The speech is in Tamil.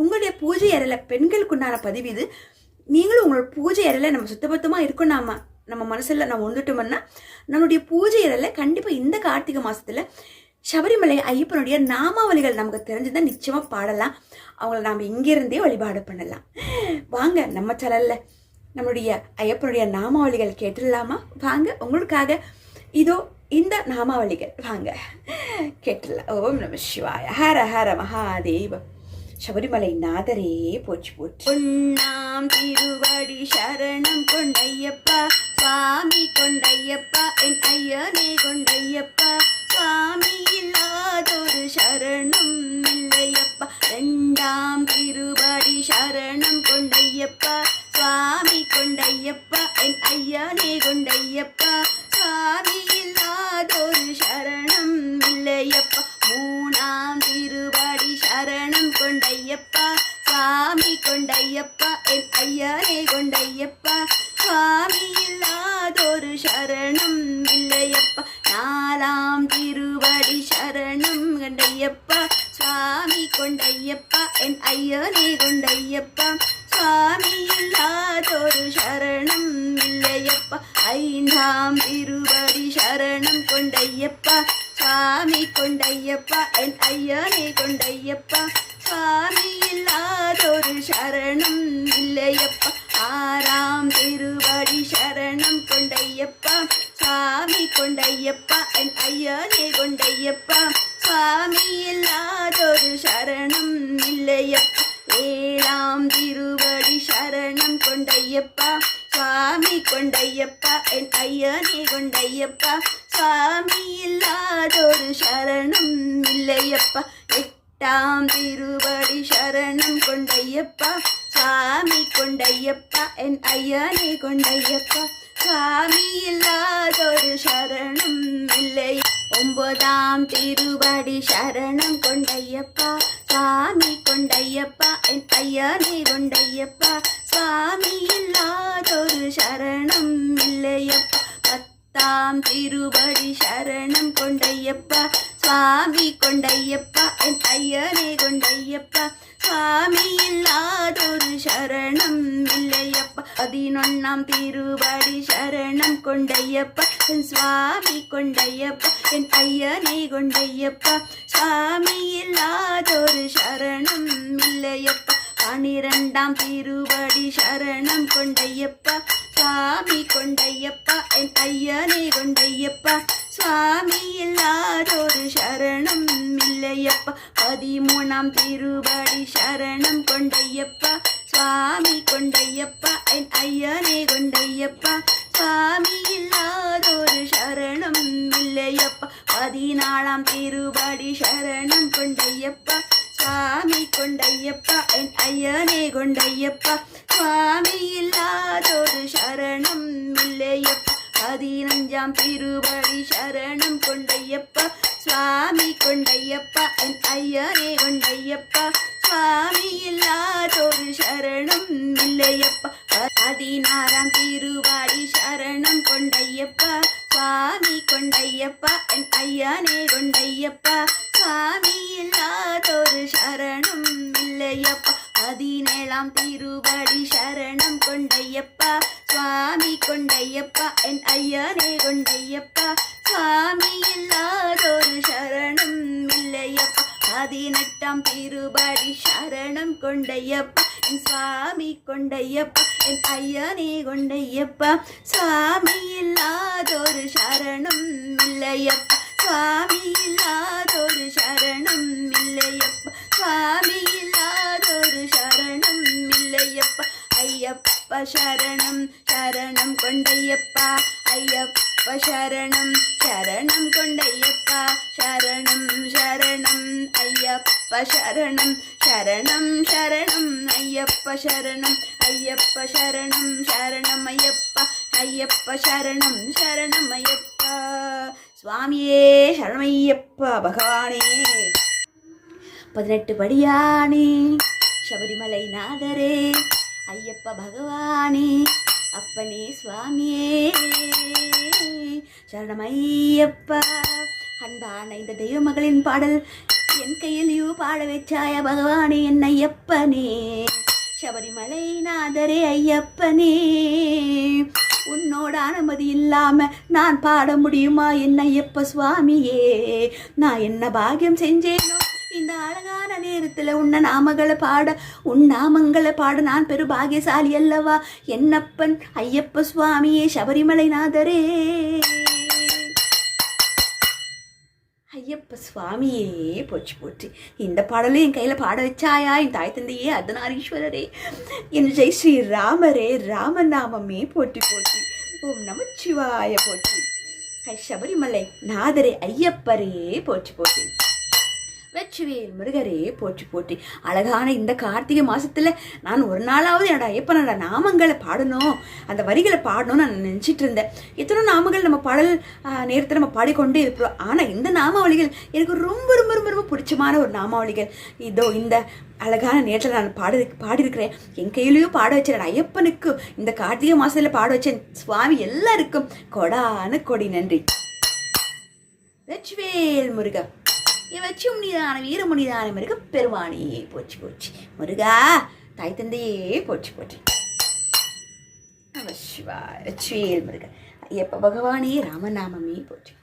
உங்களுடைய பூஜை அறையில் பெண்களுக்குண்டான பதிவு இது. நீங்களும் உங்களோட பூஜை அறையில் நம்ம சுத்தபத்தமாக இருக்கணும். நம்ம மனசில் நம்ம வந்துட்டோம்னா நம்மளுடைய பூஜை அறையில் கண்டிப்பாக இந்த கார்த்திகை மாதத்தில் சபரிமலை ஐயப்பனுடைய நாமாவளிகள் நமக்கு தெரிஞ்சுதான் நிச்சயமாக பாடலாம். அவங்கள நாம் இங்கிருந்தே வழிபாடு பண்ணலாம். வாங்க நம்ம சேனலில் நம்மளுடைய ஐயப்பனுடைய நாமாவளிகள் கேட்டுடலாமா? வாங்க, உங்களுக்காக இதோ இந்த நாமாவளிகள் வாங்க கேட்டுடலாம். ஓம் நம சிவாய, ஹர ஹர மகாதேவ, சபரிமலை நாதரே போச்சு போச்சு. பொன்னாம் திருவடி சரணம் கொண்டையப்பா, சுவாமி கொண்டையப்பா, என் ஐயனே கொண்டையப்பா, சுவாமி இல்லாதொரு சரணம் இல்லையப்பா. இரண்டாம் திருவடி சரணம் கொண்டையப்பா, சுவாமி கொண்டையப்பா, என் ஐயனே கொண்டையப்பா, சுவாமி இல்லாதொரு சரணம் இல்லையப்பா. மூணாம் திருவடி சரணம் கொண்டையப்பா, சுவாமி கொண்டையப்பா, என் ஐயனே கொண்டையப்பா, சுவாமி இல்லாதொரு சரணம் இல்லையப்பா. நாலாம் திருவடி சரணம் கொண்டையப்பா, சுவாமி கொண்டையப்பா, என் ஐயனே கொண்டையப்பா, சுவாமி இல்லாதொரு சரணம் இல்லையப்பா. ஐந்தாம் திருவடி சரணம் கொண்டையப்பா, சுவாமி கொண்டையப்பா, என் ஐயனே கொண்டையப்பா, சுவாமி இல்லாதொரு சரணம் இல்லையப்பா. ஆறாம் திருவடி சரணம் கொண்டையப்பா, சுவாமி கொண்டையப்பா, என் ஐயனே கொண்டையப்பா, சுவாமி இல்லாதொரு சரணம் இல்லையப்பா. ஏழாம் திருவடி சரணம் கொண்டையப்பா, சுவாமி கொண்டையப்பா, என் ஐயனே கொண்டையப்பா, சுவாமி இல்லாதொரு சரணம் இல்லையப்பா. எட்டாம் திருவடி சரணம் கொண்டையப்பா, சுவாமி கொண்டையப்பா, என் ஐயனே கொண்டையப்பா, சுவாமி இல்லாதொரு சரணம் இல்லை. ஒன்பதாம் திருவடி சரணம் கொண்டையப்பா, சுவாமி கொண்டையப்பா, என் ஐயனே கொண்டையப்பா, சுவாமி இல்லாதொரு சரணம் இல்லையப்பா. பத்தாம் திருவடி சரணம் கொண்டையப்பா, சுவாமி கொண்டையப்பா, என் ஐயனே கொண்டையப்பா, சுவாமி இல்லாதொரு சரணம் இல்லையப்பா. 11ஆம் திருவடி சரணம் கொண்டையப்பா, என் சுவாமி கொண்டையப்பா, என் ஐயனே கொண்டையப்பா, சுவாமி இல்லாதொரு சரணம் இல்லையப்பா. 12ஆம் திருவடி சரணம் கொண்டையப்பா, சுவாமி கொண்டையப்பா, என் ஐயனே கொண்டையப்பா, சுவாமி இல்லாதொரு சரணம் இல்லையப்பா. 13ஆம் திருவடி சரணம் கொண்டையப்பா, சுவாமி கொண்டையப்பா, என் ஐயனே கொண்டையப்பா, சுவாமி இல்லாதொரு சரணம் இல்லையப்பா. 14ஆம் திருவடி சரணம் கொண்டையப்பா, சுவாமி கொண்டையப்பா, என் ஐயனே கொண்டையப்பா, சுவாமி இல்லாதொரு சரணம் இல்லையப்பா. 15ஆம் திருவடி சரணம் கொண்டையப்பா, சுவாமி கொண்டையப்பா, என் ஐயனே கொண்டையப்பா, சுவாமி இல்லாதொரு சரணம் இல்லையப்பா. 16ஆம் திருவடி சரணம் கொண்டையப்பா, சுவாமி கொண்டையப்பா, என் ஐயனே கொண்டையப்பா, சுவாமி இல்லாதொரு சரணம் இல்லையப்பா. 17ஆம் திருவடி சரணம் கொண்டையப்பா, சுவாமி கொண்டையப்பா, என் ஐயனே கொண்டையப்பா, சுவாமி இல்லாதொரு சரணம் இல்லையப்பா. 18ஆம் திருவடி சரணம் கொண்டையப்பா, என் சுவாமி கொண்டையப்பா, என் ஐயனே கொண்டையப்பா, சுவாமி இல்லாதொரு சரணம் இல்லையப்பா, சுவாமி இல்லாதொரு சரணம் இல்லையப்பா, சுவாமி இல்லாதொரு சரணம் இல்லையப்பா. ஐயப்ப சரணம் சரணம் கொண்டையப்பா, ஐயப்ப சரணம் சரணம் கொண்டையப்பா, சரணம் சரணம் ஐயப்ப சரணம் சரணம் சரணம் ஐயப்ப சரணம், ஐயப்ப சரணம் சரணம் ஐயப்பா, ஐயப்ப சரணம் சரணம் ஐயப்பா. சுவாமியே சரணமையப்பா பகவானே, 18 படியானே, சபரிமலை நாதரே, ஐயப்ப பகவானே, அப்பனே சுவாமியே சரணமையப்பா. அன்பான இந்த தெய்வ மகளின் பாடல் என் கையிலையோ பாட வச்சாய பகவானே என் ஐயப்பனே சபரிமலை நாதரே ஐயப்பனே உன்னோட அனுமதி இல்லாம நான் பாட முடியுமா என் ஐயப்ப சுவாமியே நான் என்ன பாக்கியம் செஞ்சேனோ இந்த அழகான நேரத்துல உன்ன நாமங்களை பாட உன் நாமங்களை பாட நான் பெரு பாகியசாலி அல்லவா என்னப்பன் ஐயப்ப சுவாமியே சபரிமலை நாதரே ஐயப்ப சுவாமியே போச்சு போச்சு இந்த பாடலே என் கையில் பாட வச்சாயா என் தாய் தந்தையே அர்த்தநாரீஸ்வரரே என் ஜெய் ஸ்ரீ ராமரே ராமநாமமே போற்றி போற்றி ஓம் நமச்சிவாய போற்றி சபரிமலை நாதரே ஐயப்பரே போற்றி போற்றி வெற்றிவேல் முருகரே போற்றி போற்றி அழகான இந்த கார்த்திகை மாசத்துல நான் ஒரு நாளாவது என்னோட ஐயப்பனோட நாமங்களை பாடணும் அந்த வரிகளை பாடணும்னு நான் நினச்சிட்டு இருந்தேன் எத்தனை நாமங்கள் நம்ம பாடல் நேரத்தில் நம்ம பாடிக்கொண்டே இருக்கிறோம் ஆனால் இந்த நாமாவளிகள் எனக்கு ரொம்ப ரொம்ப ரொம்ப ரொம்ப பிடிச்சமான ஒரு நாமாவளிகள் இதோ இந்த அழகான நேரத்தில் நான் பாடியிருக்கிறேன் என் கையிலையும் பாட வச்சேன் ஐயப்பனுக்கு இந்த கார்த்திகை மாசத்துல பாட வச்சேன் சுவாமி எல்லாருக்கும் கொடான கொடி நன்றி வெற்றிவேல் முருகா வச்சு முனிதான வீர முனிதான முருக பெருவானே போச்சு போச்சு முருகா தாய் தந்தையே போச்சு போச்சு நம சிவாய வெற்றிவேல் முருகா ஐயப்ப பகவானே ராமநாமமே போச்சு